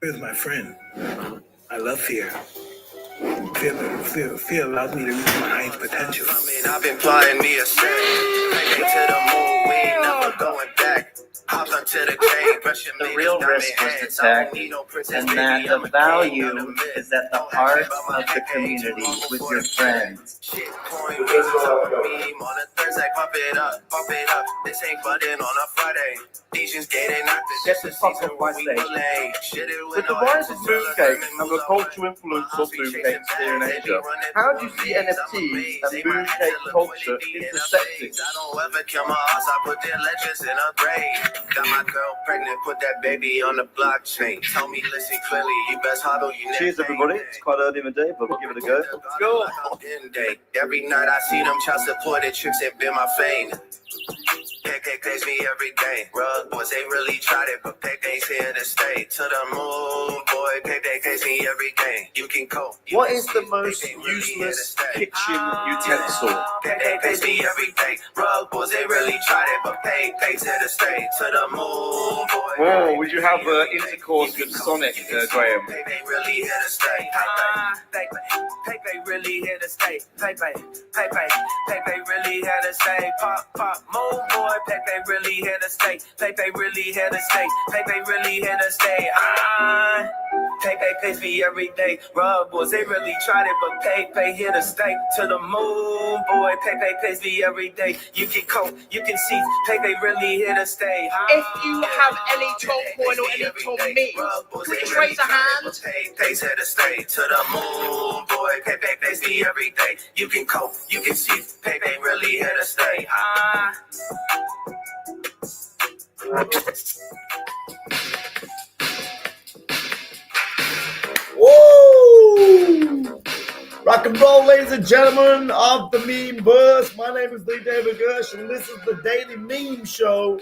Fear is my friend. I love fear. Fear allows me to reach my highest potential. I've been flying me a set. To the moon, we ain't never going back. Hop onto the cave, The real risk is the tech, and that the value is at the heart of the community with your friends. On a Thursday, pump it up. This ain't budding on a Friday. Get the fuck off my stage. With the rise of mooncakes and the cultural influence of mooncakes here in Asia, how do you see NFTs and mooncake culture intersecting? I don't ever kill my ass, I put their legends in a grave. Got my girl pregnant, put that baby on the blockchain. Tell me, listen clearly, you best huddle, you Cheers, everybody. It's quite early in the day, but we'll give it a go. Let's go. Every night I see them child supported tricks and been my fame. KK pays me every day. Rug boys, they really tried it, but KK's here to stay. To the moon, boy, KK pays me every day. You can cope. What is the most useless kitchen utensil? KK pays me every day. Rug boys, they really tried it, but KK's here to stay. To the moon, boy. Whoa, would you have intercourse with Sonic, Graham? KK really here to stay. KK really here to stay. KK really here to stay. Pop, moon boy. Pepe really here to stay. Pepe really here to stay. Pepe really here to stay. Pepe pays me every day. Rub boys, they really tried it, but Pepe here to stay. To the moon, boy. Pepe pays me every day. You can cope, you can see. Pepe really here to stay. If you have any Tom coin or any Tom memes, please raise a hand. Pepe's here to stay. To the moon, boy. Pepe pays me every day. You can cope, you can see. Pepe really here to stay. Woo! Rock and roll, ladies and gentlemen of the Meme Burst. My name is Lee David Gersh, and this is the Daily Meme Show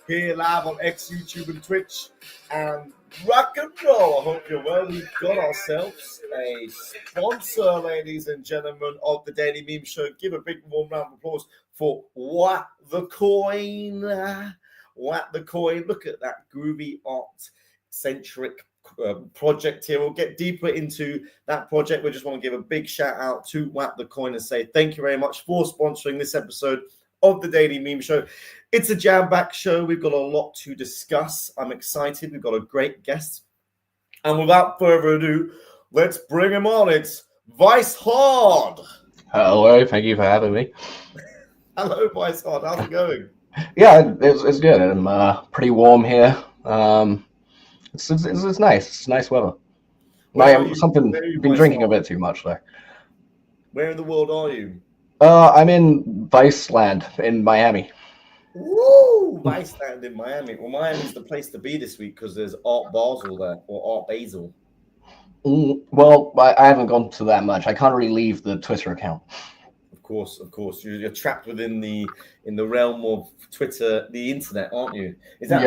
here live on X, YouTube, and Twitch. And rock and roll. I hope you're well. We've got ourselves a sponsor, ladies and gentlemen, of the Daily Meme Show. Give a big warm round of applause for What the Coin. What the Coin. Look at that groovy art-centric project here. We'll get deeper into that project. We just want to give a big shout out to What the Coin and say thank you very much for sponsoring this episode of the Daily Meme Show. It's a jam-packed show. We've got a lot to discuss. I'm excited. We've got a great guest. And without further ado, let's bring him on. It's Vice Hard. Hello, thank you for having me. Hello, Vice Hard. How's it going? Yeah, it's good. I'm pretty warm here. It's nice. It's nice weather. Been drinking a bit too much though. Where in the world are you? I'm in Viceland in Miami. Woo! Viceland in Miami. Well, Miami's the place to be this week because there's Art Basel there, or Art Basel. Well, I haven't gone to that much. I can't really leave the Twitter account. Of course. You're trapped within the realm of Twitter, the internet, aren't you? Is that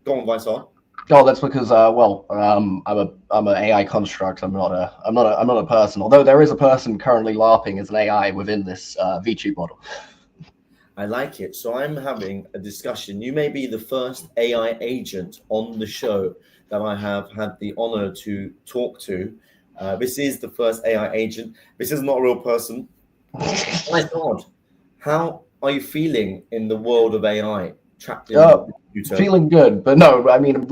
Go on, Vice-On. Oh, that's because I'm an AI construct. I'm not a person. Although there is a person currently LARPing as an AI within this VTube model. I like it. So I'm having a discussion. You may be the first AI agent on the show that I have had the honor to talk to. This is the first AI agent. This is not a real person. My God, how are you feeling in the world of AI? Trapped in the computer? Feeling good, but no, I mean,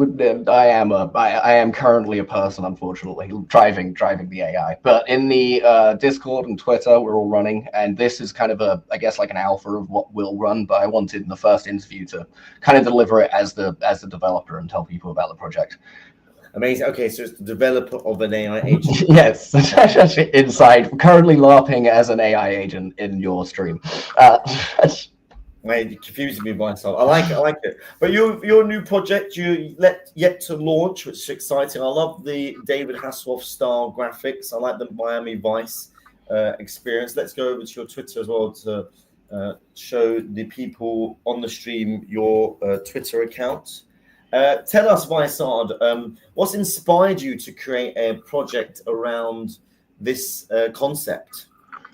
I am currently a person, unfortunately, driving the AI. But in the Discord and Twitter, we're all running, and this is kind of I guess like an alpha of what will run. But I wanted in the first interview to kind of deliver it as the developer and tell people about the project. Amazing. Okay, so it's the developer of an AI agent. Yes, inside, currently LARPing as an AI agent in your stream. You're confusing me by myself. I like it. But your new project you yet to launch, which is exciting. I love the David Hasselhoff style graphics. I like the Miami Vice experience. Let's go over to your Twitter as well to show the people on the stream your Twitter account. Tell us, Vice-Hard, what's inspired you to create a project around this concept?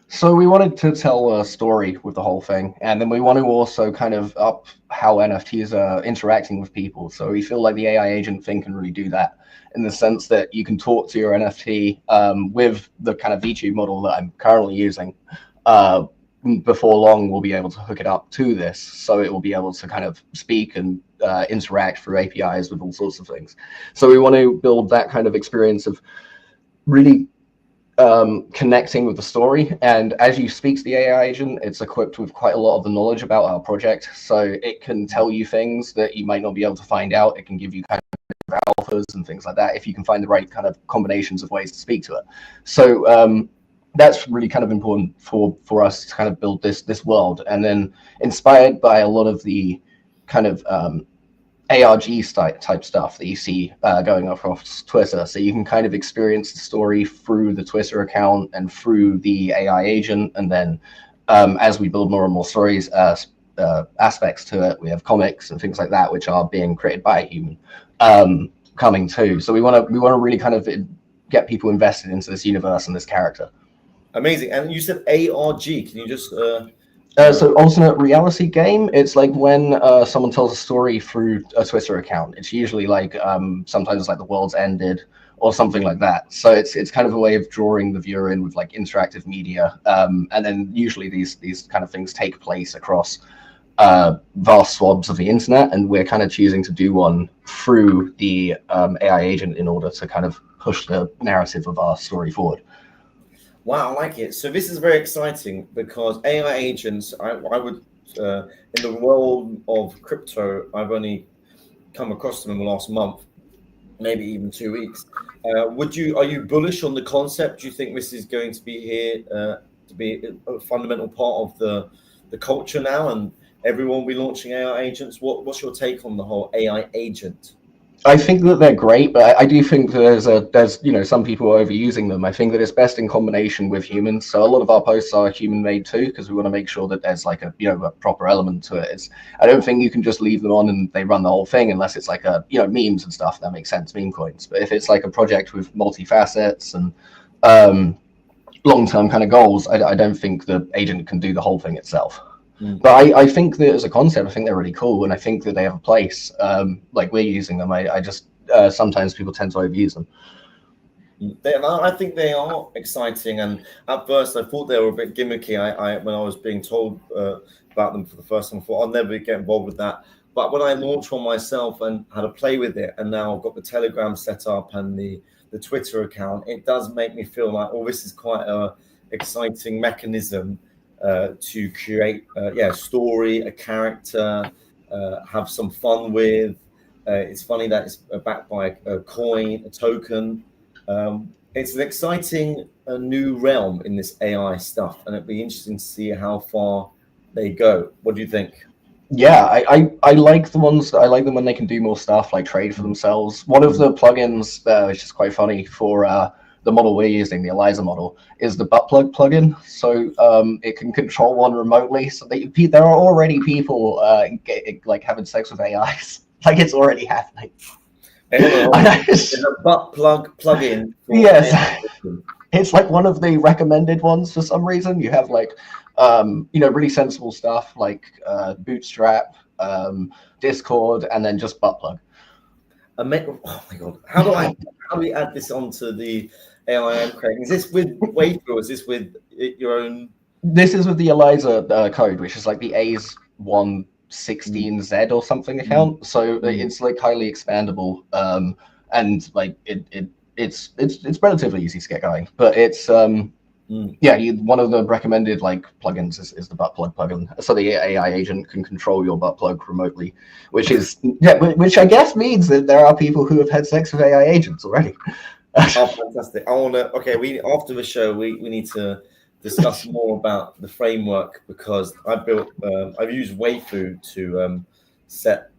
So we wanted to tell a story with the whole thing, and then we want to also kind of up how NFTs are interacting with people. So we feel like the AI agent thing can really do that in the sense that you can talk to your NFT with the kind of VTube model that I'm currently using. Before long, we'll be able to hook it up to this, so it will be able to kind of speak and interact through APIs with all sorts of things. So we want to build that kind of experience of really connecting with the story. And as you speak to the AI agent, it's equipped with quite a lot of the knowledge about our project. So it can tell you things that you might not be able to find out. It can give you kind of alphas and things like that if you can find the right kind of combinations of ways to speak to it. So that's really kind of important for us to kind of build this world. And then inspired by a lot of the kind of ARG type stuff that you see going across Twitter. So you can kind of experience the story through the Twitter account and through the AI agent. And then as we build more and more stories, aspects to it, we have comics and things like that, which are being created by a human coming too. So we want to really kind of get people invested into this universe and this character. Amazing. And you said ARG. Can you just so alternate reality game, it's like when someone tells a story through a Twitter account. It's usually like sometimes it's like the world's ended or something like that. So it's kind of a way of drawing the viewer in with like interactive media. And then usually these kind of things take place across vast swabs of the internet, and we're kind of choosing to do one through the AI agent in order to kind of push the narrative of our story forward. Wow, I like it. So this is very exciting because AI agents, I would, in the world of crypto, I've only come across them in the last month, maybe even 2 weeks. Are you bullish on the concept? Do you think this is going to be here to be a fundamental part of the culture now, and everyone will be launching AI agents? What's your take on the whole AI agent? I think that they're great, but I do think that there's some people overusing them. I think that it's best in combination with humans. So a lot of our posts are human made too, because we want to make sure that there's like a proper element to it. I don't think you can just leave them on and they run the whole thing unless it's like a memes and stuff. That makes sense, meme coins. But if it's like a project with multi-facets and long-term kind of goals, I don't think the agent can do the whole thing itself. But I think that as a concept, I think they're really cool, and I think that they have a place. Like we're using them. I just sometimes people tend to overuse them. I think they are exciting, and at first I thought they were a bit gimmicky. When I was being told about them for the first time, I thought I'll never get involved with that. But when I launched one myself and had a play with it, and now I've got the Telegram set up and the Twitter account, it does make me feel like, oh, this is quite a exciting mechanism to create a story, a character, have some fun with. It's funny that it's backed by a coin, a token. It's an exciting new realm in this AI stuff, and it'd be interesting to see how far they go. What do you think? Yeah, I like the ones. I like them when they can do more stuff, like trade for themselves. One of the plugins, which is quite funny for the model we're using, the ELIZA model, is the butt plug plugin. So it can control one remotely. So there are already people like having sex with AIs. Like it's already happening. There's a butt plug plugin. Yes, it's like one of the recommended ones for some reason. You have like really sensible stuff like Bootstrap, Discord, and then just butt plug. Oh my god! How do we add this onto the AI I'm creating? Is this with Waythrough, or is this with your own? This is with the ELIZA code, which is like the A's 116Z or something account. So it's like highly expandable, and like it's relatively easy to get going. But it's one of the recommended like plugins is the butt plug plugin. So the AI agent can control your butt plug remotely, which I guess means that there are people who have had sex with AI agents already. Oh, fantastic! After the show we need to discuss more about the framework, because I've used Waythrough to set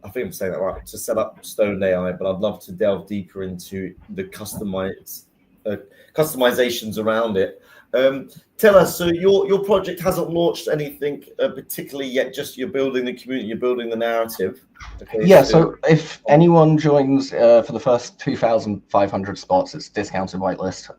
up Stone AI, but I'd love to delve deeper into the customizations around it. Tell us, so your project hasn't launched anything particularly yet, just you're building the community, you're building the narrative. Okay, yeah, so if anyone joins for the first 2,500 spots, it's discounted whitelist.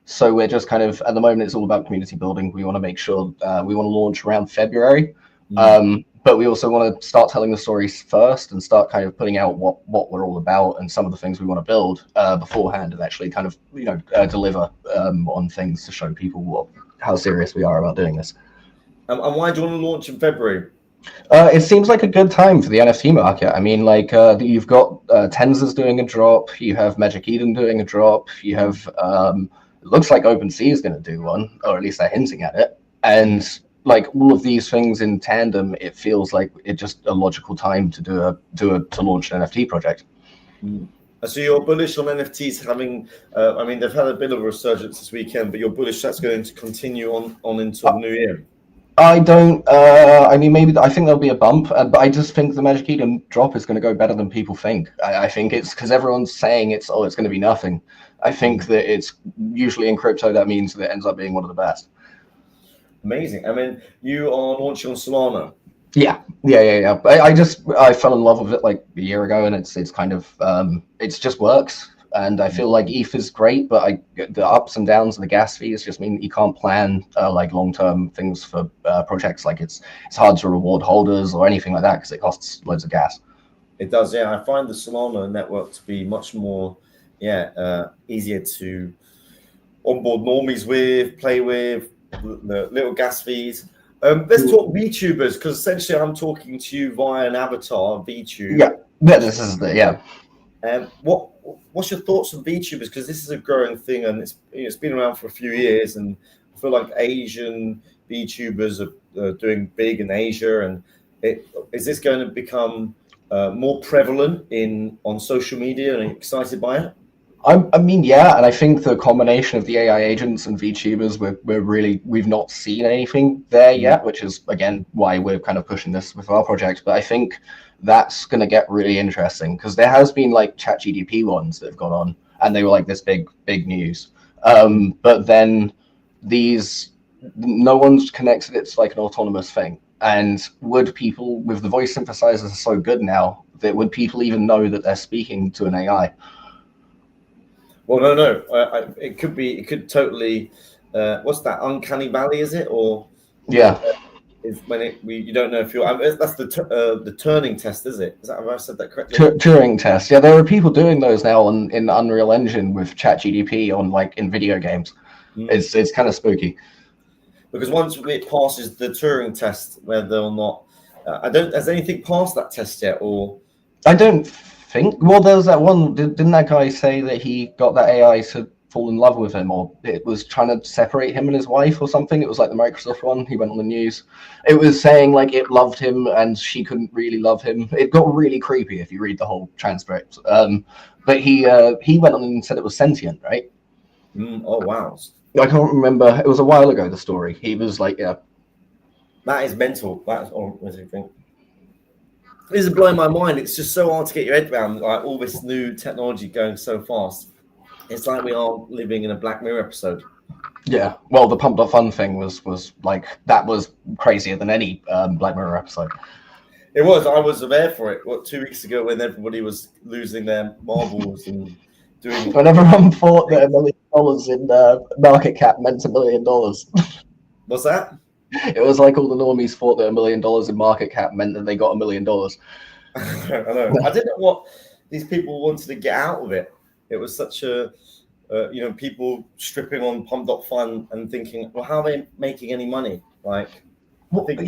So we're just kind of, at the moment, it's all about community building. We want to make sure we want to launch around February. But we also want to start telling the stories first and start kind of putting out what we're all about and some of the things we want to build beforehand, and actually kind of deliver on things to show people how serious we are about doing this. And why do you want to launch in February? It seems like a good time for the NFT market. I mean, like you've got Tensor's doing a drop, you have Magic Eden doing a drop, you have it looks like OpenSea is going to do one, or at least they're hinting at it, and like all of these things in tandem, it feels like it's just a logical time to to launch an NFT project. So you're bullish on NFTs having, I mean, they've had a bit of a resurgence this weekend, but you're bullish that's going to continue on into the new year? I don't, I mean, maybe, I think there'll be a bump, but I just think the Magic Eden drop is going to go better than people think. I think it's because everyone's saying it's going to be nothing. I think that it's usually in crypto, that means that it ends up being one of the best. Amazing. I mean, you are launching on Solana. Yeah. I fell in love with it like a year ago, and it's kind of it just works. And I feel like ETH is great, but the ups and downs of the gas fees just mean that you can't plan like long-term things for projects. Like it's hard to reward holders or anything like that because it costs loads of gas. It does, yeah. I find the Solana network to be much more, easier to onboard normies with, play with, the little gas fees. Let's talk VTubers, because essentially I'm talking to you via an avatar, VTube. Yeah, this is What's your thoughts on VTubers? Because this is a growing thing, and it's been around for a few years, and I feel like Asian VTubers are doing big in Asia, and is this going to become more prevalent on social media, and are you excited by it? I mean, yeah, and I think the combination of the AI agents and VTubers, we've not seen anything there yet, which is again why we're kind of pushing this with our project. But I think that's going to get really interesting because there has been like ChatGPT ones that have gone on, and they were like this big news. But then no one's connected it to like an autonomous thing. And would people, with the voice synthesizers so good now, that would people even know that they're speaking to an AI? Well, no. It could totally. What's that? Uncanny Valley, is it? Or yeah, is when you don't know if you're. That's the Turing test, is it? Is that, have I said that correctly? Turing test. Yeah, there are people doing those now in Unreal Engine with ChatGPT on like in video games. It's kind of spooky. Because once it passes the Turing test, whether or not has anything passed that test yet, or I don't think. Well, there was that one. Didn't that guy say that he got that AI to fall in love with him, or it was trying to separate him and his wife or something? It was like the Microsoft one. He went on the news. It was saying like it loved him and she couldn't really love him. It got really creepy if you read the whole transcript. But he went on and said it was sentient, right? Oh wow. I can't remember. It was a while ago, the story. He was like, yeah. That is mental. That's all. What do you think? This is blowing my mind. It's just so hard to get your head around, like all this new technology going so fast. It's like we are living in a Black Mirror episode. Yeah. Well, the Pump.Fun thing was like, that was crazier than any Black Mirror episode. It was. I was there for it. 2 weeks ago when everybody was losing their marbles and doing. When everyone thought that $1 million in market cap meant $1 million. What's that? It was like all the normies thought that $1 million in market cap meant that they got $1 million. I know. I didn't know what these people wanted to get out of it. It was such a, people stripping on Pump.Fun and thinking, well, how are they making any money? Like, one thing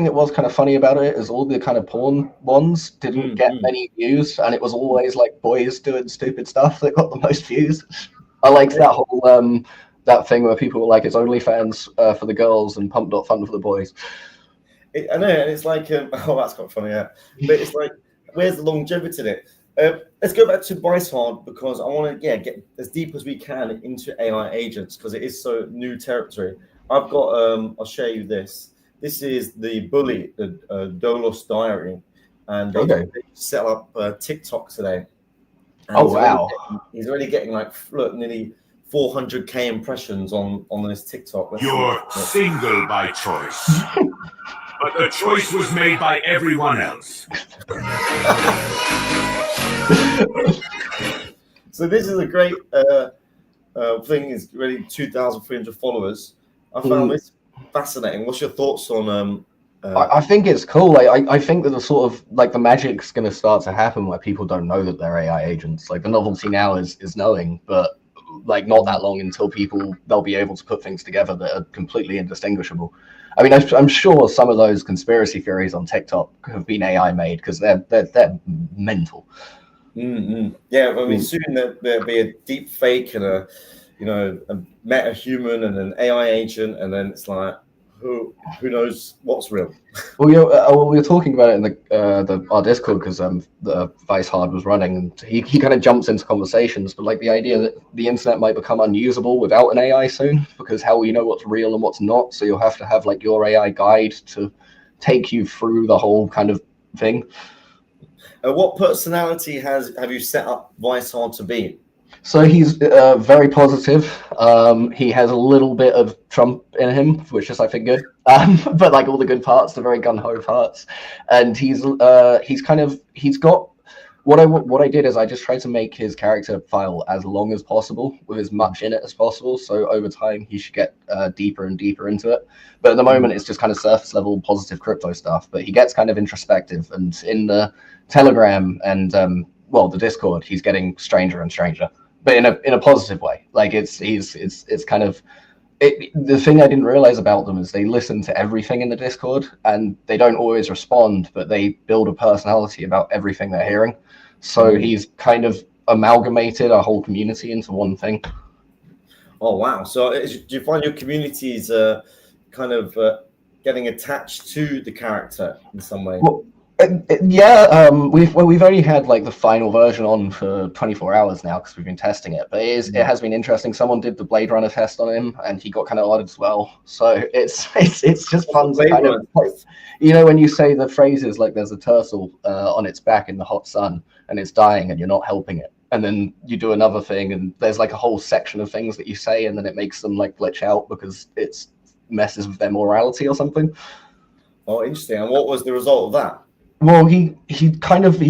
that was kind of funny about it is all the kind of porn ones didn't get many views, and it was always like boys doing stupid stuff that got the most views. I liked that whole that thing where people were like, it's OnlyFans for the girls and Pump.Fun for the boys. I know, and it's like, that's quite funny, yeah. But it's like, where's the longevity in it? Let's go back to ByteHard, because I want to get as deep as we can into AI agents, because it is so new territory. I've got, I'll show you this. This is the bully, the Dolos Diary, and they set up TikTok today. And wow. He's already getting like, look, nearly 400k impressions on this TikTok. You're single by choice, but the choice was made by everyone else. So this is a great thing is already 2,300 followers. I found this fascinating. What's your thoughts on? I think it's cool. I think that the sort of like the magic's going to start to happen where people don't know that they're AI agents. Like the novelty now is knowing, but like not that long until they'll be able to put things together that are completely indistinguishable. I mean, I'm sure some of those conspiracy theories on TikTok have been AI made because they're mental. Mm-hmm. Yeah, I mean, soon there'll be a deep fake and a meta human and an AI agent, and then it's like, who knows what's real? Well, we were talking about it in our Discord because the Vice Hard was running, and he kind of jumps into conversations. But like the idea that the internet might become unusable without an AI soon, because how will you know what's real and what's not? So you'll have to have like your AI guide to take you through the whole kind of thing. What personality have you set up Vice Hard to be? So he's very positive. He has a little bit of Trump in him, which is I think good. But like all the good parts, the very gun ho parts, and he's got what I did is I just tried to make his character file as long as possible with as much in it as possible. So over time he should get deeper and deeper into it. But at the moment it's just kind of surface level positive crypto stuff. But he gets kind of introspective, and in the Telegram and the Discord, he's getting stranger and stranger. But in a positive way. Like it's kind of the thing I didn't realize about them is they listen to everything in the Discord and they don't always respond, but they build a personality about everything they're hearing. So he's kind of amalgamated a whole community into one thing. Oh wow! So do you find your communities kind of getting attached to the character in some way? Well, yeah, we've only had like the final version on for 24 hours now because we've been testing it, but it has been interesting. Someone did the Blade Runner test on him and he got kind of odd as well. So it's just fun to kind of, when you say the phrases like there's a turtle on its back in the hot sun and it's dying and you're not helping it, and then you do another thing and there's like a whole section of things that you say and then it makes them like glitch out because it messes with their morality or something. Oh, interesting. And what was the result of that? Well, he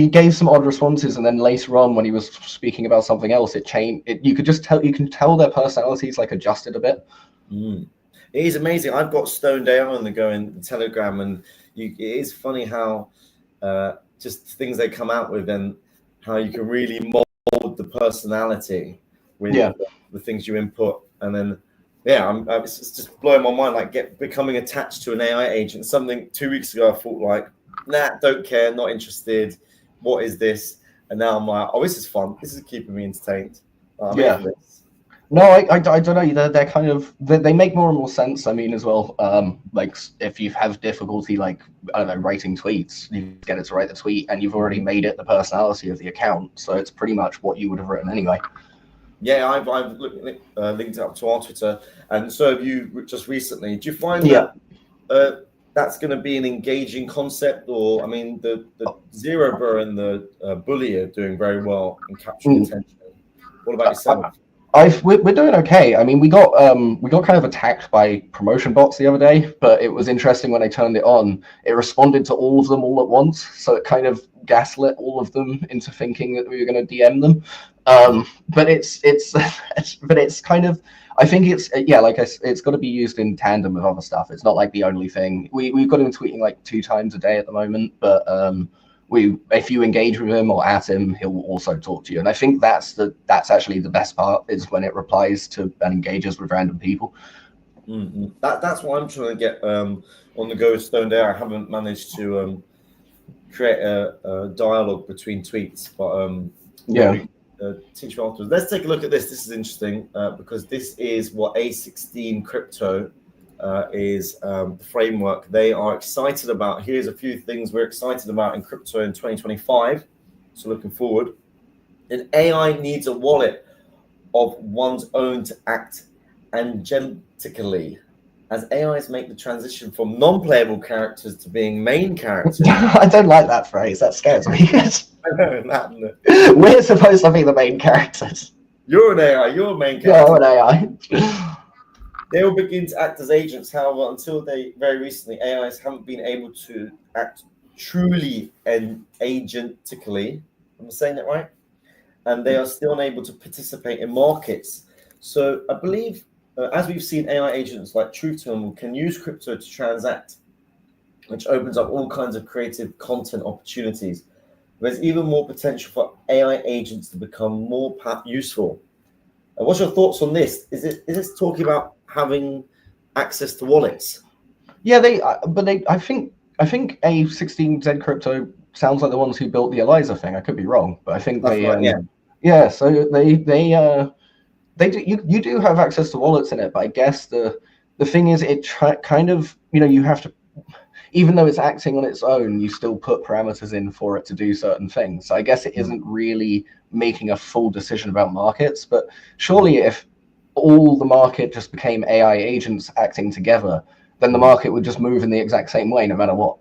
gave some odd responses, and then later on, when he was speaking about something else, it changed. You can tell their personalities like adjusted a bit. It is amazing. I've got Stoned AI on the go in Telegram, and it is funny how just things they come out with and how you can really mold the personality with the things you input, and then it's just blowing my mind. Like becoming attached to an AI agent. Something 2 weeks ago I thought like, nah, don't care, not interested. What is this? And now I'm like, oh, this is fun. This is keeping me entertained. No, I don't know. They're kind of they make more and more sense. I mean, as well, like if you have difficulty, like I don't know, writing tweets, you get it to write the tweet, and you've already made it the personality of the account, so it's pretty much what you would have written anyway. Yeah, I've linked it up to our Twitter, and so have you just recently. Do you find that that's going to be an engaging concept? Or I mean, the Zero Burr and the Bully are doing very well in capturing attention. What about yourself? We're doing okay. I mean, we got kind of attacked by promotion bots the other day, but it was interesting when I turned it on. It responded to all of them all at once, so it kind of gaslit all of them into thinking that we were going to DM them. But it's kind of, I think it's got to be used in tandem with other stuff. It's not like the only thing. We've got him tweeting like 2 times a day at the moment, but if you engage with him or at him, he'll also talk to you. And I think that's actually the best part, is when it replies to and engages with random people. That's what I'm trying to get on the go with Stoned AI. I haven't managed to create a dialogue between tweets, but teach me afterwards. Let's take a look at this. This is interesting because this is what A16 Crypto is the framework they are excited about. Here's a few things we're excited about in crypto in 2025. So looking forward, an AI needs a wallet of one's own to act agentically. As AIs make the transition from non-playable characters to being main characters. I don't like that phrase. That scares me. I know, we're supposed to be the main characters. You're an AI. You're a main character. Yeah, I'm an AI. They will begin to act as agents. However, until very recently, AIs haven't been able to act truly and agentically. Am I saying that right? And they are still unable to participate in markets. So I believe, as we've seen, AI agents like Truth Terminal can use crypto to transact, which opens up all kinds of creative content opportunities. There's even more potential for AI agents to become more useful. What's your thoughts on this? Is this talking about having access to wallets? Yeah, I think A16Z Crypto sounds like the ones who built the ELISA thing. I could be wrong, but I think That's they right, yeah. yeah. So they do, you do have access to wallets in it, but I guess the thing is kind of, you have to, even though it's acting on its own, you still put parameters in for it to do certain things. So I guess it isn't really making a full decision about markets, but surely if all the market just became AI agents acting together, then the market would just move in the exact same way no matter what.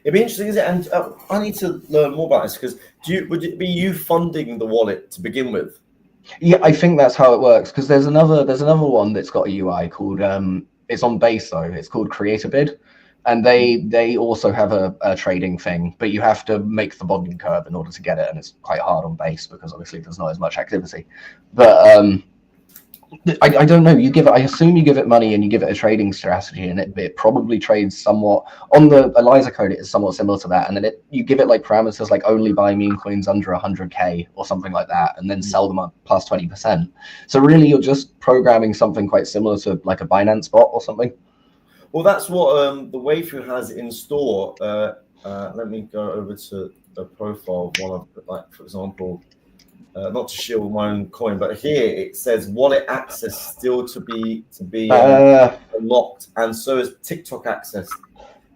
It'd be interesting, is it? And I need to learn more about this, because would it be you funding the wallet to begin with? Yeah, I think that's how it works, because there's another one that's got a UI called it's on Base though. It's called CreatorBid, and they also have a trading thing, but you have to make the bonding curve in order to get it, and it's quite hard on Base because obviously there's not as much activity. But I don't know. I assume you give it money and you give it a trading strategy, and it probably trades somewhat on the ELISA code. It is somewhat similar to that, and then you give it like parameters like only buy meme coins under 100K or something like that, and then sell them up plus 20%. So really, you're just programming something quite similar to like a Binance bot or something. Well, that's what the Waythrough has in store. Let me go over to the profile of one of, like, for example. Not to shield my own coin, but here it says wallet access still to be unlocked, and so is TikTok access.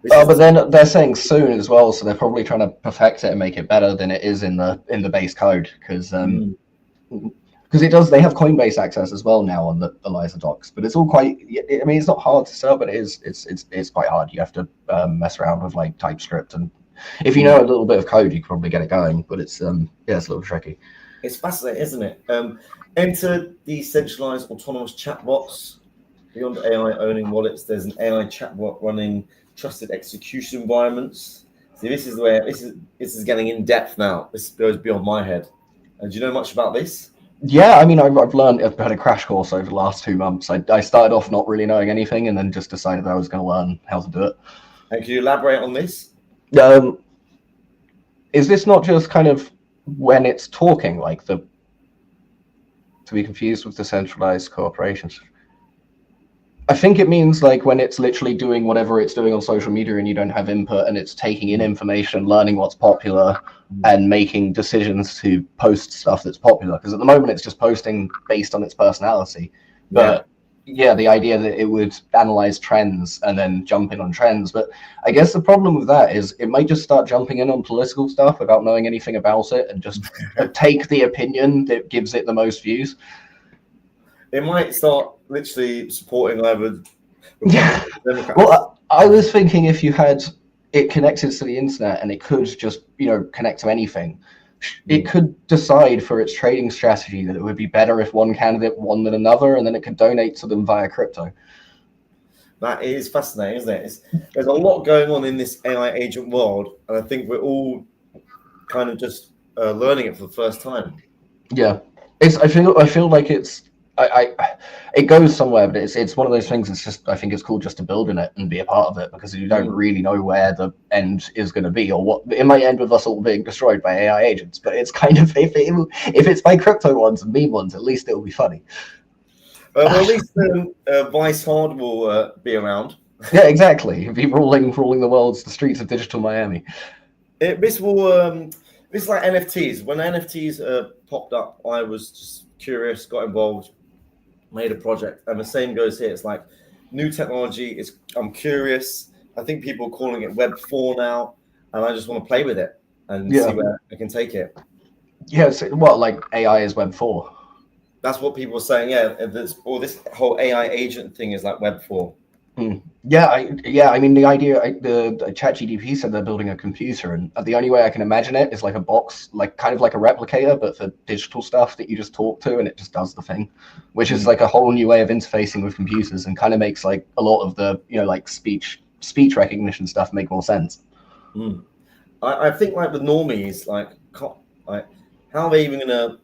But then they're saying soon as well, so they're probably trying to perfect it and make it better than it is in the base code, because it does. They have Coinbase access as well now on the ELISA docs, but it's all quite. I mean, it's not hard to set up, but it's quite hard. You have to mess around with like TypeScript, and if you know a little bit of code, you can probably get it going. But it's it's a little tricky. It's fascinating, isn't it? Enter decentralized autonomous chatbots. Beyond AI owning wallets, there's an AI chatbot running trusted execution environments. See, this is where this is getting in depth now. This goes beyond my head. Do you know much about this? Yeah, I mean, I've had a crash course over the last 2 months. I started off not really knowing anything, and then just decided I was going to learn how to do it. And can you elaborate on this? Is this not just kind of when it's talking, like to be confused with decentralized corporations? I think it means like when it's literally doing whatever it's doing on social media and you don't have input, and it's taking in information, learning what's popular, and making decisions to post stuff that's popular. Because at the moment it's just posting based on its personality. But yeah, the idea that it would analyze trends and then jump in on trends. But I guess the problem with that is it might just start jumping in on political stuff without knowing anything about it, and just take the opinion that gives it the most views. It might start literally supporting either. Yeah. Well, I was thinking if you had it connected to the internet and it could just, connect to anything, it could decide for its trading strategy that it would be better if one candidate won than another, and then it could donate to them via crypto. That is fascinating, isn't it? There's a lot going on in this AI agent world, and I think we're all kind of just learning it for the first time. Yeah, I feel like it goes somewhere, but it's one of those things. It's just, I think it's cool just to build in it and be a part of it, because you don't really know where the end is going to be, or what. It might end with us all being destroyed by AI agents, but it's kind of, if it's by crypto ones and meme ones, at least it'll be funny. Well, at least Vice Hard will be around. Yeah, exactly. Be ruling the streets of digital Miami. This is like NFTs. When NFTs popped up, I was just curious, got involved, made a project, and the same goes here. It's like new technology. I'm curious. I think people are calling it Web 4 now, and I just want to play with it and see where I can take it. Yeah, so what, like AI is Web 4? That's what people are saying. Yeah, this whole AI agent thing is like Web 4. Yeah, I mean, the idea, the ChatGPT said they're building a computer, and the only way I can imagine it is like a box, like kind of like a replicator, but for digital stuff that you just talk to and it just does the thing, which is like a whole new way of interfacing with computers, and kind of makes like a lot of the, like speech recognition stuff make more sense. I think like the normies, like how are they even gonna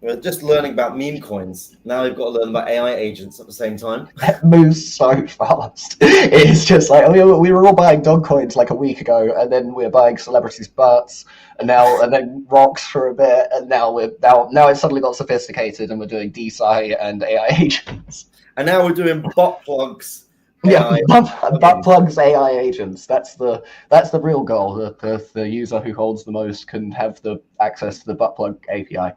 we're just learning about meme coins. Now we've got to learn about AI agents at the same time. It moves so fast. It's just like we were all buying dog coins like a week ago, and then we're buying celebrities' butts, and then rocks for a bit, and now it's suddenly got sophisticated, and we're doing DeSci and AI agents. And now we're doing bot plugs. Yeah, butt plugs AI agents. That's the real goal. The user who holds the most can have the access to the butt plug API.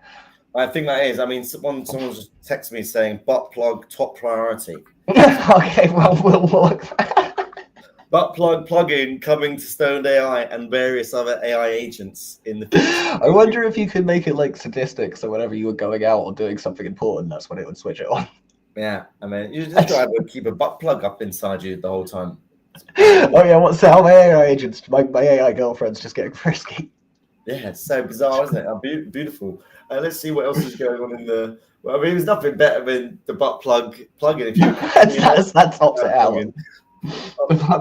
I think that is. I mean, someone just texted me saying butt plug top priority. Okay, well, we'll look. Butt plug plugin coming to Stoned AI and various other AI agents in the future. I wonder if you could make it like statistics, so whenever you were going out or doing something important, that's when it would switch it on. Yeah, I mean, you just try to keep a butt plug up inside you the whole time. Oh yeah, what's how my AI agents, my AI girlfriend's just getting frisky. Yeah, it's so bizarre, isn't it? Beautiful. Let's see what else is going on in the. Well, I mean, there's nothing better than the butt plug plugin. If you that tops it out.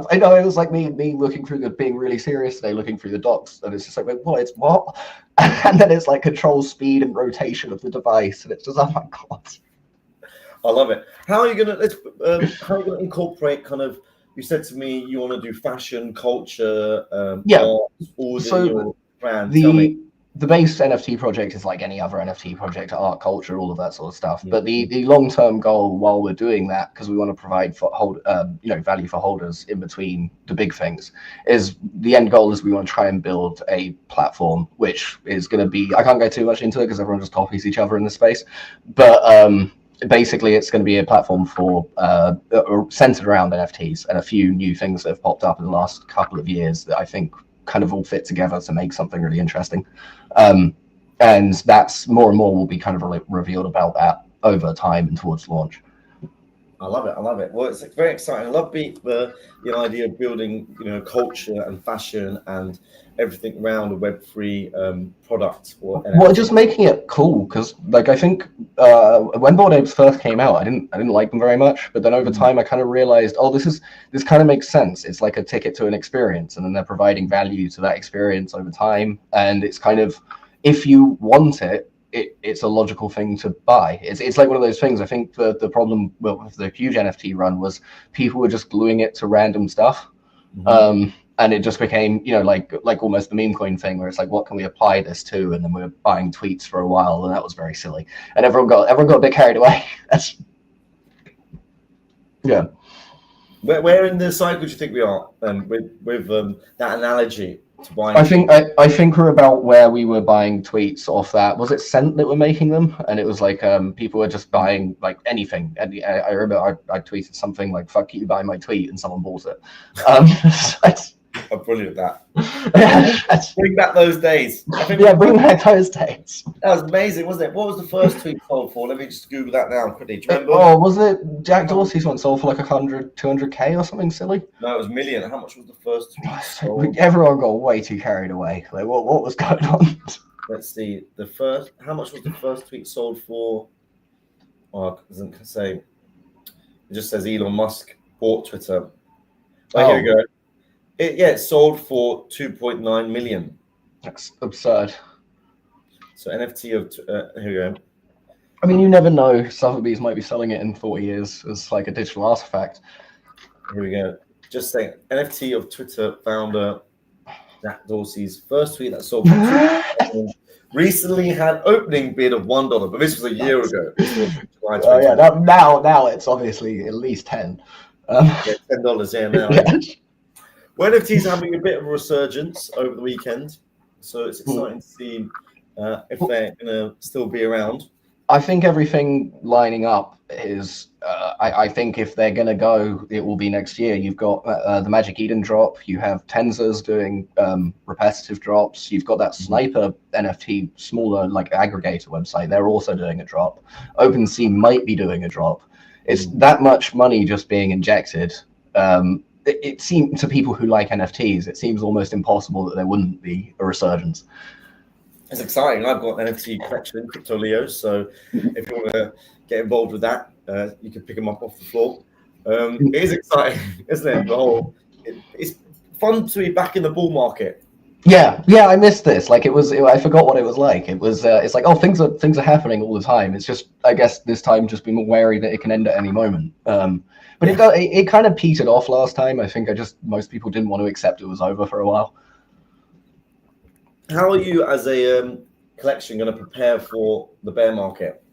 I know it was like me looking through being really serious today, looking through the docs, and it's just like, wait, what? It's what? And then it's like control speed and rotation of the device, and it's just, oh my god. I love it. How are you gonna incorporate kind of? You said to me you want to do fashion, culture, art, all in your brand. The base NFT project is like any other NFT project, art, culture, all of that sort of stuff. But the long-term goal while we're doing that, because we want to provide for value for holders in between the big things, is the end goal is we want to try and build a platform which is going to be, I can't go too much into it because everyone just copies each other in this space, but basically it's going to be a platform for centered around NFTs and a few new things that have popped up in the last couple of years that I think kind of all fit together to make something really interesting. And that's more and more will be kind of revealed about that over time and towards launch. I love it. Well, it's very exciting. I love the idea of building, culture and fashion and everything around a Web3 product. Well, just making it cool, because like I think when Bored Apes first came out, I didn't like them very much, but then over time I kind of realized, this kind of makes sense. It's like a ticket to an experience, and then they're providing value to that experience over time, and it's kind of, if you want it, it's a logical thing to buy. It's like one of those things. I think the problem with the huge NFT run was people were just gluing it to random stuff. And it just became, like almost the meme coin thing, where it's like, what can we apply this to? And then we were buying tweets for a while, and that was very silly. And everyone got a bit carried away. Yeah. Where in the cycle do you think we are with that analogy to buying? I think we're about where we were buying tweets off that. Was it Cent that were making them? And it was like people were just buying like anything. And I remember I tweeted something like, "Fuck you, buy my tweet," and someone bought it. I'm brilliant at that. Bring back those days. Bring back those days. That was amazing, wasn't it? What was the first tweet sold for? Let me just Google that now quickly. Do you remember? Oh, was it Jack Dorsey's one sold for like 200K or something silly? No, it was million. How much was the first tweet sold? Everyone got way too carried away. Like, what was going on? Let's see. How much was the first tweet sold for? Oh, it doesn't say. It just says Elon Musk bought Twitter. Here we go. It sold for 2.9 million. That's absurd. So NFT of here we go. I mean, you never know. Sotheby's might be selling it in 40 years as like a digital artifact. Here we go. Just saying, NFT of Twitter founder Jack Dorsey's first tweet that sold for $2 million recently had opening bid of $1, but this was a year ago. Now it's obviously at least 10. $10 here now. Yeah. Well, NFTs are having a bit of a resurgence over the weekend, so it's exciting to see if they're going to still be around. I think everything lining up is, I think if they're going to go, it will be next year. You've got the Magic Eden drop, you have Tenzor's doing repetitive drops, you've got that Sniper NFT, smaller like aggregator website, they're also doing a drop. OpenSea might be doing a drop. It's that much money just being injected. It seems to people who like NFTs, it seems almost impossible that there wouldn't be a resurgence. It's exciting. I've got an NFT collection in Crypto Leo, so if you want to get involved with that, you can pick them up off the floor. It is exciting, isn't it? It's fun to be back in the bull market. Yeah, I missed this. Like I forgot what it was like. It was, it's like, oh, things are happening all the time. It's just, I guess this time just be more wary that it can end at any moment. But it kind of petered off last time. I think most people didn't want to accept it was over for a while. How are you as a collection going to prepare for the bear market?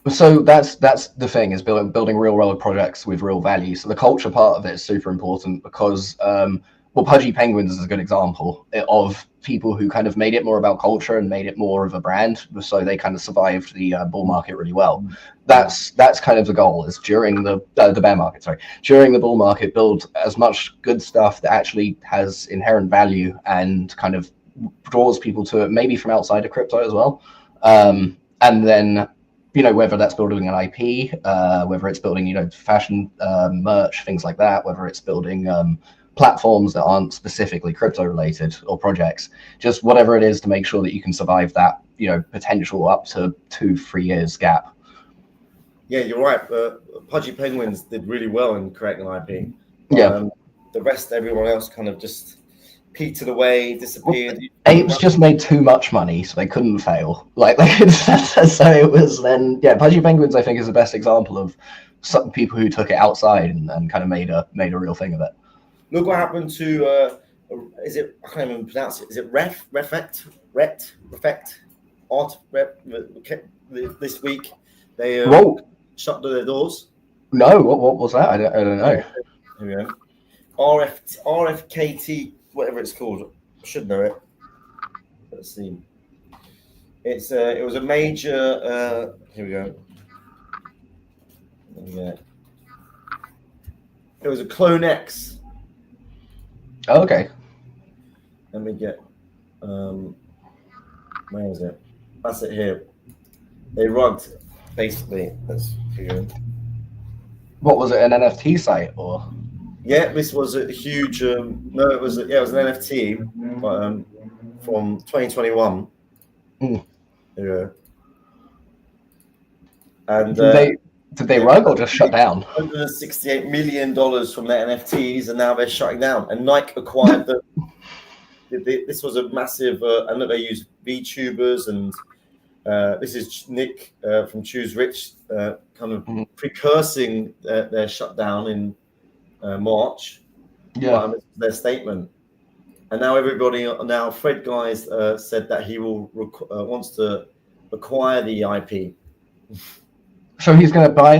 So that's the thing, is building real world projects with real value. So the culture part of it is super important because Pudgy Penguins is a good example of people who kind of made it more about culture and made it more of a brand, so they kind of survived the bull market really well. That's kind of the goal, is during the bear market, during the bull market, build as much good stuff that actually has inherent value and kind of draws people to it, maybe from outside of crypto as well. And then, whether that's building an IP, whether it's building, fashion, merch, things like that, whether it's building platforms that aren't specifically crypto related or projects, just whatever it is to make sure that you can survive that, potential up to 2-3 years gap. Yeah, you're right. Pudgy Penguins did really well in creating an IP. Yeah. The rest, everyone else kind of just petered away, disappeared. Apes just made too much money, so they couldn't fail. So it was then, Pudgy Penguins, I think, is the best example of some people who took it outside and kind of made a real thing of it. Look what happened to, I can't even pronounce it. Is it Refect? This week they shut their doors. No, what was that? I don't know. Here we go. RFKT, whatever it's called. I should know it. Let's see. It was a major. Here we go. Yeah. It was a Clone X. Oh, okay. Let me get. Where is it? That's it here. They rugged, basically. What was it? An NFT site or? Yeah, this was a huge. No, it was an NFT, but from 2021. Yeah. And did they rug or just shut down? $168 million from their NFTs, and now they're shutting down. And Nike acquired them. This was a massive. I know they use VTubers, and this is Nick from Choose Rich, kind of precursing their shutdown in March. Yeah, their statement. And now Fred Guys said that he will wants to acquire the IP. So he's going to buy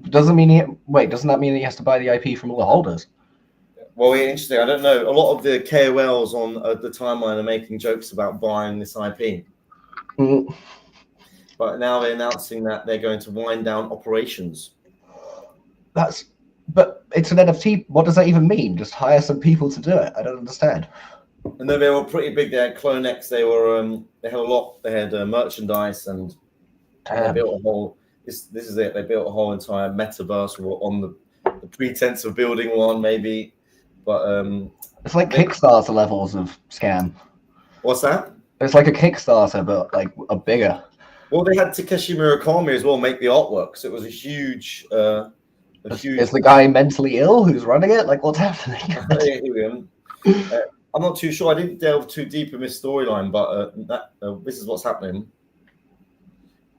doesn't that mean he has to buy the IP from all the holders? Well, interesting. I don't know. A lot of the KOLs on the timeline are making jokes about buying this IP. But now they're announcing that they're going to wind down operations. But it's an NFT. What does that even mean? Just hire some people to do it? I don't understand. And then they were pretty big. They had Clone X. They were. They had a lot. They had merchandise, and they built a whole. This is it. They built a whole entire metaverse on the pretense of building one, maybe. But it's like Kickstarter levels of scam. What's that? It's like a Kickstarter, but like a bigger. Well, they had Takeshi Murakami as well make the artwork, so it was a huge. Is the guy mentally ill who's running it? Like, what's happening? I'm not too sure. I didn't delve too deep in this storyline, but this is what's happening.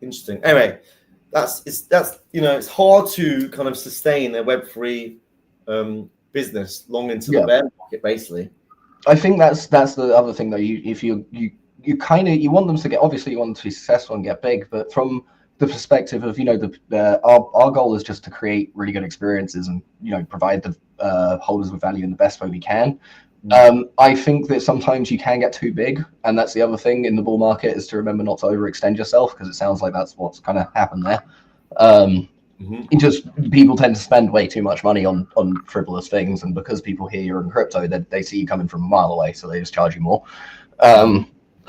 Interesting. Anyway, it's hard to kind of sustain a Web3 business long into the bear market, basically. I think that's the other thing though. You want them to get, obviously you want them to be successful and get big, but from the perspective of our goal is just to create really good experiences and provide the holders with value in the best way we can. I think that sometimes you can get too big, and that's the other thing in the bull market, is to remember not to overextend yourself, because it sounds like that's what's kind of happened there. People tend to spend way too much money on frivolous things, and because people hear you're in crypto, they see you coming from a mile away, so they just charge you more.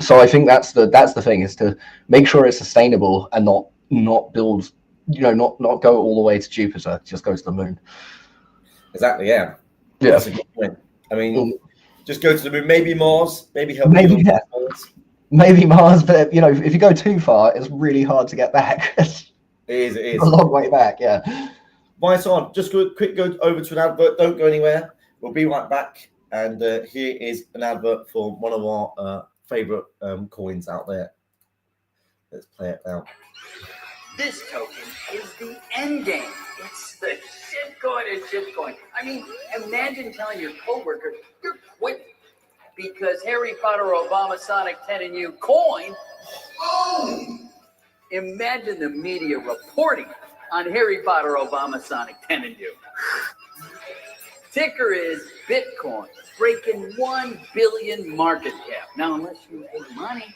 So I think that's the thing, is to make sure it's sustainable and not build, not go all the way to Jupiter, just go to the moon. Exactly. Yeah. Yeah. That's a good point. I mean, just go to the moon, maybe Mars, maybe help. Maybe Mars, but if you go too far, it's really hard to get back. It is. A long way back. Yeah. Right on. Just go over to an advert. Don't go anywhere. We'll be right back And here is an advert for one of our favorite coins out there. Let's play it now. This token is the end game. It's the shitcoin of shitcoin. I mean, imagine telling your coworker you're quitting because Harry Potter Obama Sonic 10 and you coin. Oh! Imagine the media reporting on Harry Potter Obama Sonic 10 and you. Ticker is Bitcoin, breaking 1 billion market cap. Now, unless you make money,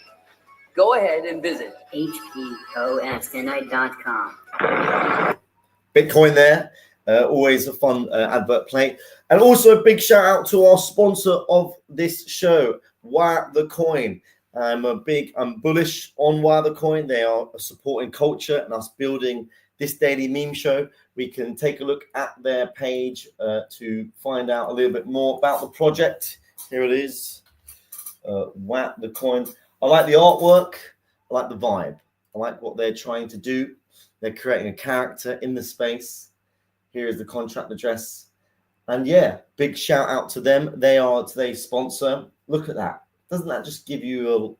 go ahead and visit hpostnite.com. Bitcoin there. Always a fun advert play. And also a big shout out to our sponsor of this show, Wire the Coin. I'm bullish on Wire the Coin. They are supporting culture and us building this daily meme show. We can take a look at their page to find out a little bit more about the project. Here it is. Wire the Coin. I like the artwork. I like the vibe. I like what they're trying to do. They're creating a character in the space. Here is the contract address. And yeah, big shout out to them. They are today's sponsor. Look at that. Doesn't that just give you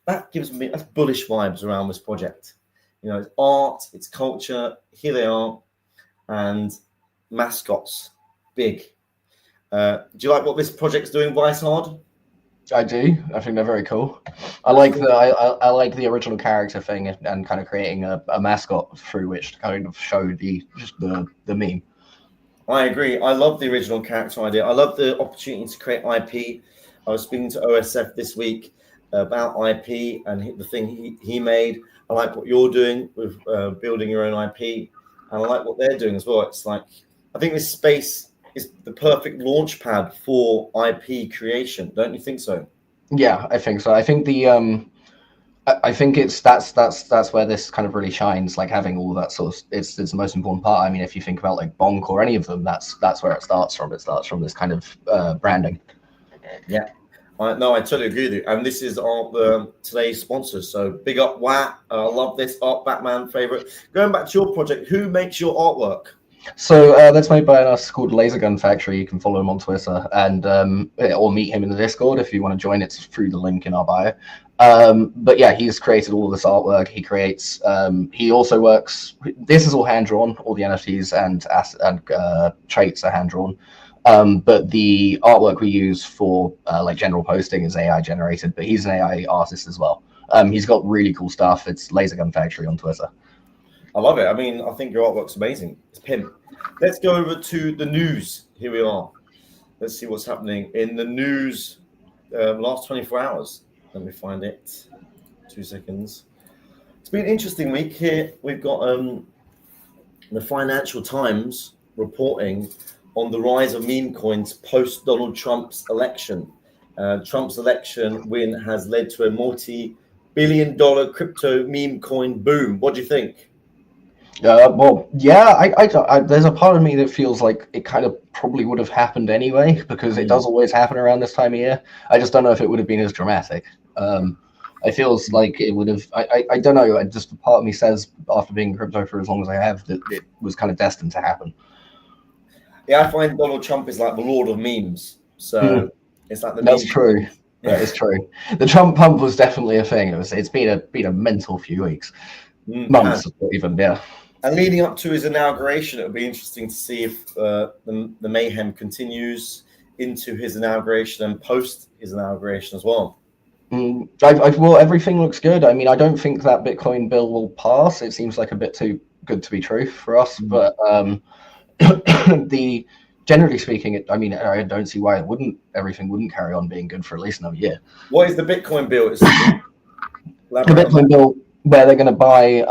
that gives me, that's bullish vibes around this project. It's art, it's culture. Here they are. And mascots. Big. Do you like what this project's doing, Vice Hard? I do. I think they're very cool. I like the original character thing and kind of creating a mascot through which to kind of show the meme. I agree. I love the original character idea. I love the opportunity to create IP. I was speaking to OSF this week about IP and the thing he made. I like what you're doing with building your own IP, and I like what they're doing as well. It's like, I think this space is the perfect launch pad for IP creation. Don't you think so? Yeah, I think so. I think I think that's where this kind of really shines, like having all that sort of, it's the most important part. I mean, if you think about like Bonk or any of them, that's where it starts from. It starts from this kind of branding. Yeah. I totally agree with you. And this is today's sponsors. So big up WAT. I love this art Batman favorite. Going back to your project, who makes your artwork? So that's made by an artist called Laser Gun Factory. You can follow him on Twitter and or meet him in the Discord if you want to join. It's through the link in our bio. But yeah, he's created all of this artwork. He creates. He also works. This is all hand drawn. All the NFTs and traits are hand drawn. But the artwork we use for like general posting is AI generated. But he's an AI artist as well. He's got really cool stuff. It's Laser Gun Factory on Twitter. I love it. I mean, I think your artwork's amazing. It's pimp. Let's go over to the news. Here we are. Let's see what's happening in the news last 24 hours. Let me find it. 2 seconds. It's been an interesting week here. We've got the Financial Times reporting on the rise of meme coins post Donald Trump's election. Trump's election win has led to a multi-billion-dollar crypto meme coin boom. What do you think? Well, yeah, I there's a part of me that feels like it kind of probably would have happened anyway, because it does always happen around this time of year. I just don't know if it would have been as dramatic. It feels like it would have. I don't know. Just a part of me says, after being in crypto for as long as I have, that it was kind of destined to happen. Yeah, I find Donald Trump is like the lord of memes. So it's like the. That's true. That is true. The Trump pump was definitely a thing. It's been a mental few weeks, months even. Yeah. And leading up to his inauguration, it'll be interesting to see if the mayhem continues into his inauguration and post his inauguration as well. Well, everything looks good. I mean, I don't think that Bitcoin bill will pass. It seems like a bit too good to be true for us. But generally speaking, I mean, I don't see why everything wouldn't carry on being good for at least another year. What is the Bitcoin bill? The Bitcoin bill, where they're going to buy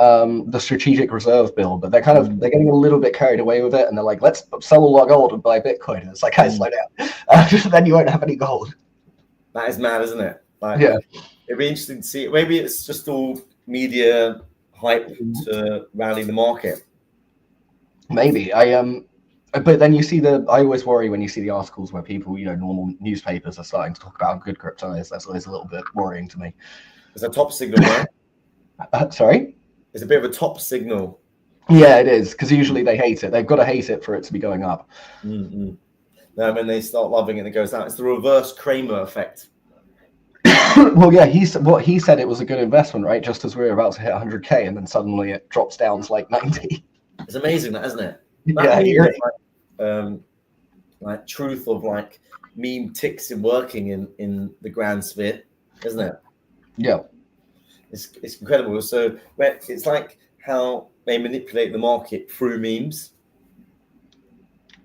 the strategic reserve bill, but they're getting a little bit carried away with it, and they're like, let's sell all our gold and buy Bitcoin. And it's like, hey, slow down. Then you won't have any gold. That is mad, isn't it? Like, yeah. It'd be interesting to see. Maybe it's just all media hype to rally the market. Maybe. But then you see I always worry when you see the articles where people, normal newspapers are starting to talk about how good crypto is. That's always a little bit worrying to me. It's a top signal, right? Sorry? It's a bit of a top signal. Yeah, it is, because usually they hate it. They've got to hate it for it to be going up. No, When they start loving it and it goes down. It's the reverse Kramer effect. Well, yeah, he said it was a good investment, right? Just as we were about to hit 100K, and then suddenly it drops down to like 90. It's amazing, that, isn't it? Yeah, like truth of like meme ticks and working in the grand sphere, isn't it? Yeah, it's incredible. So it's like how they manipulate the market through memes.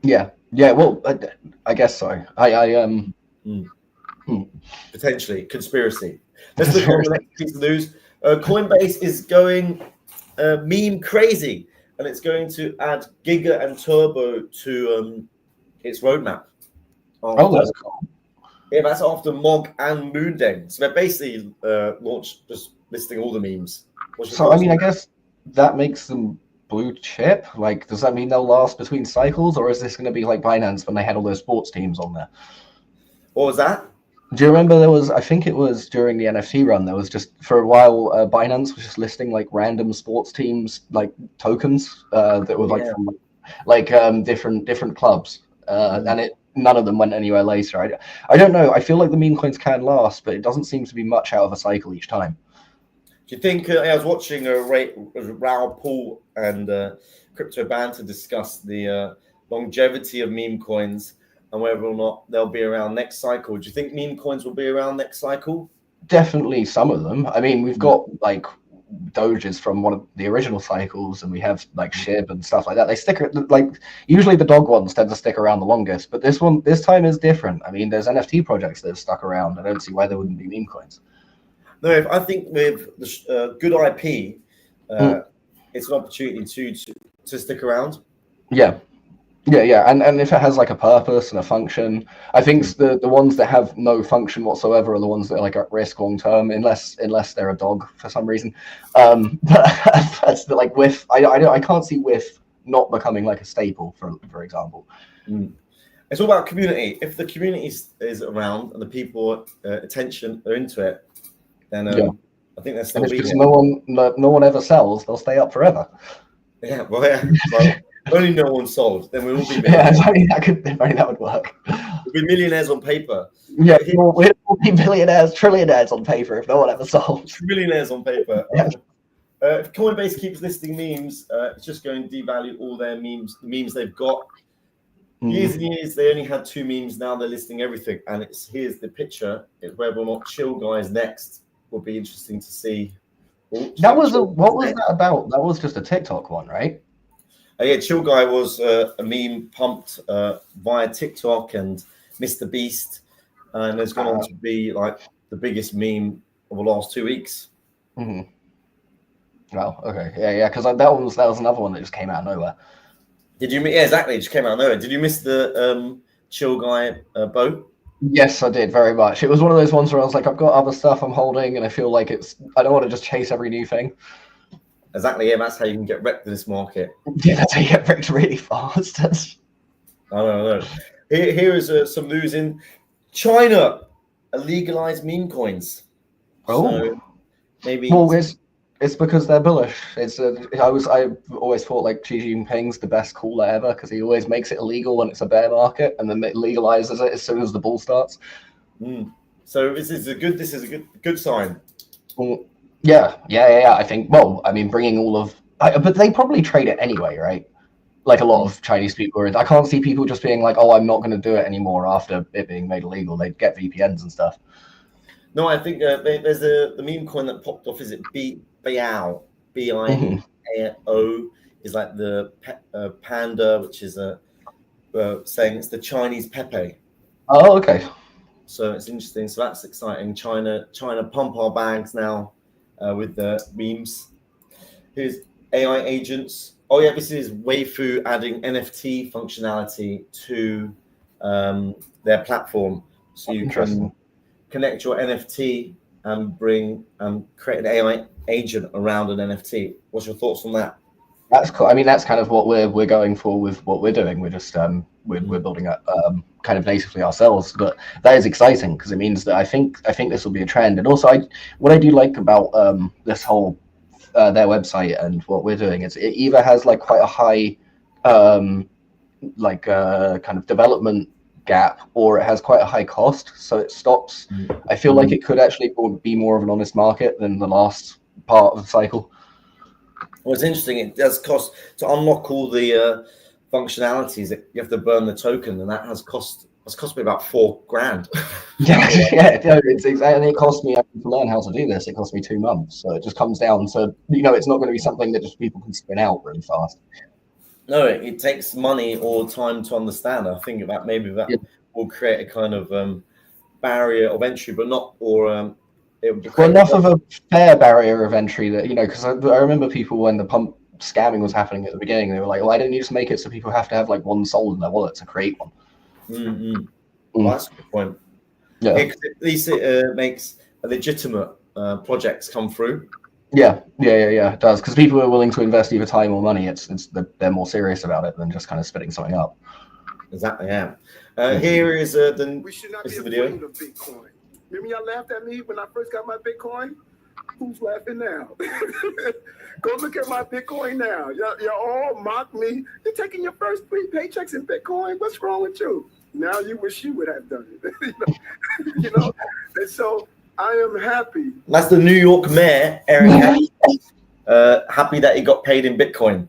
Yeah. Well, I guess so. Potentially conspiracy. Let's look at the next piece of news. Coinbase is going meme crazy, and it's going to add Giga and Turbo to its roadmap. That's cool. Yeah, that's after Mog and Moondeng. So they're basically launched just listing all the memes. So I mean, I guess that makes them blue chip. Like, does that mean they'll last between cycles, or is this going to be like Binance when they had all those sports teams on there? What was that? Do you remember I think it was during the NFT run, there was just, for a while, Binance was just listing like random sports teams, like tokens that were like from different clubs, and none of them went anywhere later. I don't know. I feel like the meme coins can last, but it doesn't seem to be much out of a cycle each time. Do you think, I was watching Raoul Paul and Crypto Banter discuss the longevity of meme coins and whether or not they'll be around next cycle. Do you think meme coins will be around next cycle? Definitely some of them. I mean, we've got like doges from one of the original cycles, and we have like SHIB and stuff like that. They stick, like, usually the dog ones tend to stick around the longest, but this time is different. I mean, there's NFT projects that have stuck around. I don't see why there wouldn't be meme coins. No, I think with the good IP, it's an opportunity to stick around. Yeah, and if it has like a purpose and a function, I think the ones that have no function whatsoever are the ones that are like at risk long term, unless they're a dog for some reason. But that's like WIF. I can't see WIF not becoming like a staple, for example. It's all about community. If the community is around and the people attention are into it, then I think that's still because no one ever sells. They'll stay up forever. Yeah, well, yeah. Well, only no one sold, then we'll all be millionaires. That would work. We'll be millionaires on paper. Yeah, we'll be millionaires, trillionaires on paper if no one ever sold. Millionaires on paper. Yeah. If Coinbase keeps listing memes, it's just going to devalue all their memes, the memes they've got. Years and years, they only had 2 memes. Now they're listing everything, and here's the picture. It's whether or not Chill Guy is next. Will be interesting to see. What was that about? That was just a TikTok one, right? Yeah, Chill Guy was a meme pumped via TikTok and Mr. Beast, and it's gone on to be like the biggest meme of the last 2 weeks. Well, okay, yeah, because that was another one that just came out of nowhere. Did you? Yeah, exactly. It just came out of nowhere. Did you miss the Chill Guy boat? Yes, I did very much. It was one of those ones where I was like, I've got other stuff I'm holding, and I feel like I don't want to just chase every new thing. Exactly. Yeah, that's how you can get wrecked in this market. Yeah, that's how you get wrecked really fast. I know. Here is some news in China. Legalized meme coins. So maybe. Well, it's because they're bullish. I've always thought like Xi Jinping's the best caller ever because he always makes it illegal when it's a bear market and then it legalizes it as soon as the bull starts. So this is a good sign. Yeah. I think. Well, I mean, bringing but they probably trade it anyway, right? Like a lot of Chinese people I can't see people just being like, "Oh, I'm not going to do it anymore" after it being made illegal. They get VPNs and stuff. No, I think there's the meme coin that popped off. Is it Biao? BIAO is like the panda, which is saying it's the Chinese Pepe. Oh, okay. So it's interesting. So that's exciting. China pump our bags now with the memes. Here's AI agents. Oh yeah, this is Weifu adding NFT functionality to their platform, so you can connect your NFT and create an AI agent around an NFT. What's your thoughts on that? That's cool. I mean, that's kind of what we're going for with what we're doing. We're just we're building up kind of natively ourselves, but that is exciting because it means that I think this will be a trend. And also, what I do like about this whole their website and what we're doing is it either has like quite a high kind of development gap, or it has quite a high cost, so it stops. I feel like it could actually be more of an honest market than the last part of the cycle. Well, it's interesting. It does cost to unlock all the functionalities. You have to burn the token, and that has cost me about $4,000. Yeah, it's exactly. It cost me to learn how to do this. It cost me 2 months. So it just comes down to, it's not going to be something that just people can spin out really fast. No, it takes money or time to understand. I think that maybe that will create a kind of barrier of entry, but not or. Well, enough of a fair barrier of entry that, because I remember people when the pump scamming was happening at the beginning, they were like, why don't you just make it so people have to have like one soul in their wallet to create one? Well, that's a good point. Yeah. At least it makes a legitimate projects come through. Yeah, it does, because people are willing to invest either time or money. They're more serious about it than just kind of spitting something up. Exactly, yeah. Here is the We should not be video. afraid of Bitcoin. Remember y'all laughed at me when I first got my Bitcoin? Who's laughing now? Go look at my Bitcoin now. Y'all all mock me. You're taking your first 3 paychecks in Bitcoin. What's wrong with you? Now you wish you would have done it. And so I am happy. That's the New York mayor, Eric. Happy that he got paid in Bitcoin.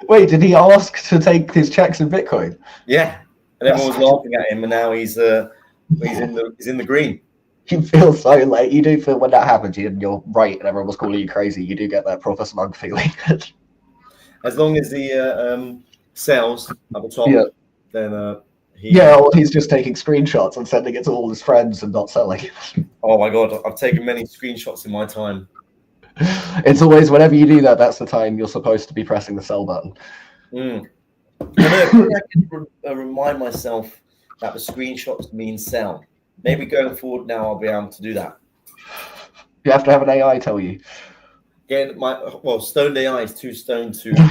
Wait, did he ask to take his checks in Bitcoin? Yeah, and everyone was laughing at him, and now he's in the green. You feel so like you do feel when that happens, you're right, and everyone was calling you crazy. You do get that proper smug feeling. As long as the sales at the top, then he's just taking screenshots and sending it to all his friends and not selling. Oh my god, I've taken many screenshots in my time. It's always whenever you do that, that's the time you're supposed to be pressing the sell button. I can remind myself that the screenshots mean sell. Maybe going forward now, I'll be able to do that. You have to have an AI tell you. Again, stoned AI is too stoned to know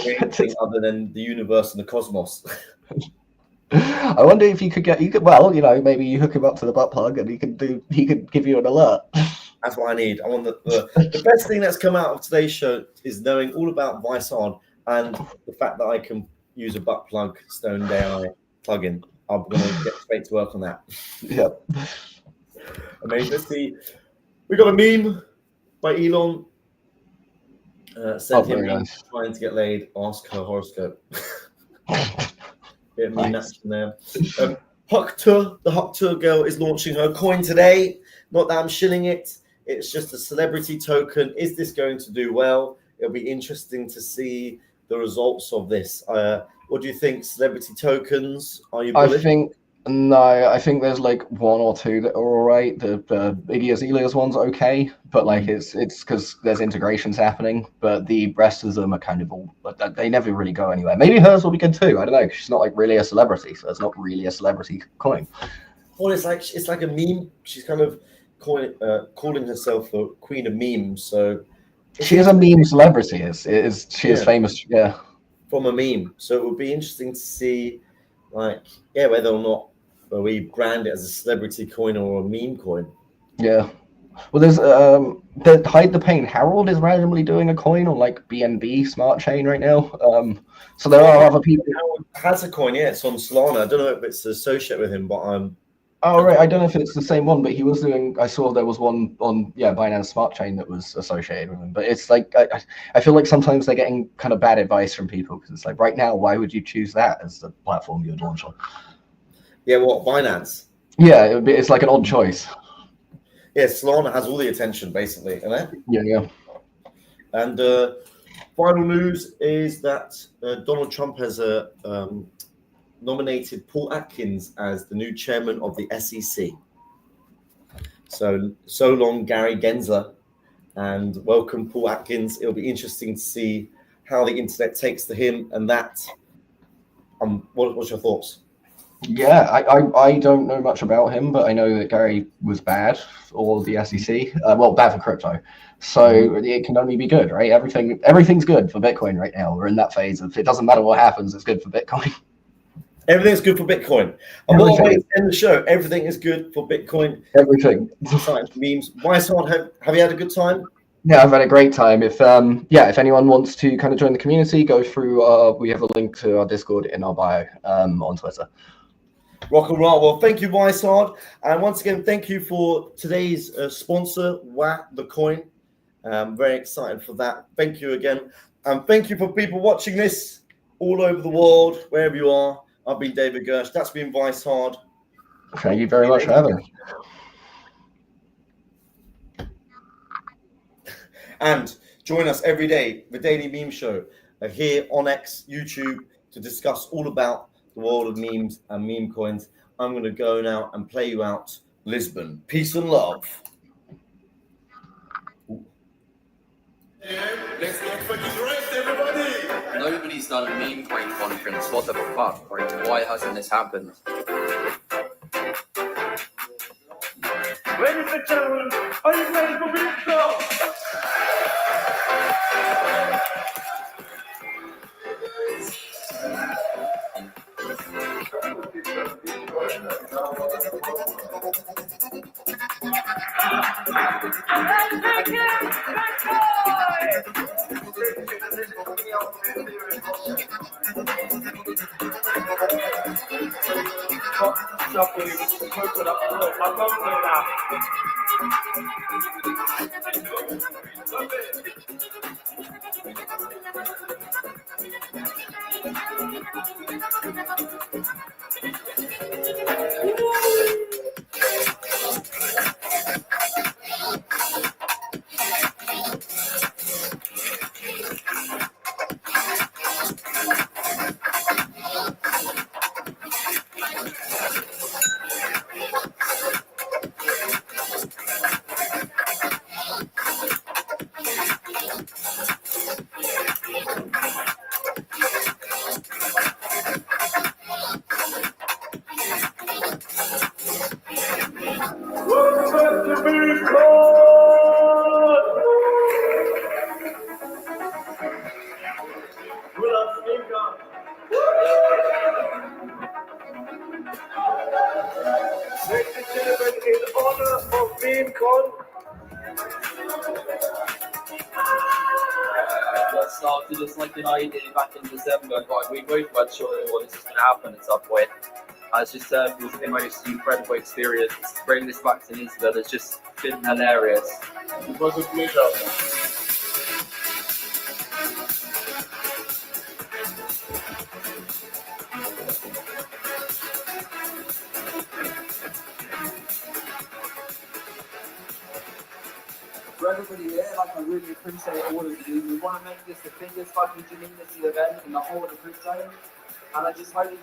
anything other than the universe and the cosmos. I wonder if you could maybe you hook him up to the butt plug and he could give you an alert. That's what I need. I want the best thing that's come out of today's show is knowing all about Vison and the fact that I can use a butt plug stoned AI plugin. I'm going to get straight to work on that. Yep. Amazing. Let's see. We got a meme by Elon. Sent him nice. Trying to get laid. Ask her horoscope. Bit of meme action there. Huktur, the Huktur girl, is launching her coin today. Not that I'm shilling it. It's just a celebrity token. Is this going to do well? It'll be interesting to see the results of this. What do you think? Celebrity tokens? Are you bullish? I think there's like 1 or 2 that are all right. The Iggy Azalea's one's okay, but like it's because there's integrations happening. But the rest of them are kind of all, they never really go anywhere. Maybe hers will be good too. I don't know. She's not like really a celebrity, so it's not really a celebrity coin. Well, it's like a meme. She's kind of calling herself the queen of memes. So she is a meme celebrity. She is famous. Yeah. From a meme. So it would be interesting to see, whether or not we brand it as a celebrity coin or a meme coin. Yeah. Well, there's the Hide the Pain Harold is randomly doing a coin on like BNB smart chain right now. So there are other people. Harold has a coin. Yeah, it's on Solana. I don't know if it's associated with him, but Oh right, I don't know if it's the same one, but he was doing. I saw there was one on Binance Smart Chain that was associated with him. But it's like I feel like sometimes they're getting kind of bad advice from people because it's like right now, why would you choose that as the platform you'd launch on? Yeah, what Binance? Yeah, it's like an odd choice. Yeah, Solana has all the attention basically, isn't it? Yeah. And final news is that Donald Trump has nominated Paul Atkins as the new chairman of the SEC. So long, Gary Gensler, and welcome, Paul Atkins. It'll be interesting to see how the internet takes to him and that. What's your thoughts? Yeah, I don't know much about him, but I know that Gary was bad for the SEC. Bad for crypto. So it can only be good, right? Everything's good for Bitcoin right now. We're in that phase of it doesn't matter what happens, it's good for Bitcoin. Everything's good for Bitcoin. And what a way to end the show. Everything is good for Bitcoin. Everything. Science memes. Vison, have you had a good time? Yeah, I've had a great time. If anyone wants to kind of join the community, go through. We have a link to our Discord in our bio on Twitter. Rock and roll. Well, thank you, Weishard. And once again, thank you for today's sponsor, the Coin. I'm very excited for that. Thank you again. And thank you for people watching this all over the world, wherever you are. I've been David Gersh. That's been Weishard. Thank you very much for having me. And join us every day, the Daily Meme Show, here on X, YouTube, to discuss all about the world of memes and meme coins. I'm going to go now and play you out Lisbon. Peace and love. Let's not forget rest, everybody. Nobody's done a meme coin conference. What the fuck? Right? Why hasn't this happened? Ladies and gentlemen, are you ready for meme show? Ladies and gentlemen, in honor of MemeCon, That started as like an idea back in December, but we both weren't sure what this was going to happen at some point. And it's just it was the most incredible experience. Bringing this back to Lisbon has just been hilarious. it was a pleasure. For everybody here, like I really appreciate all of you. We want to make this the biggest fucking community event in the whole of the group zone, and I just hope that you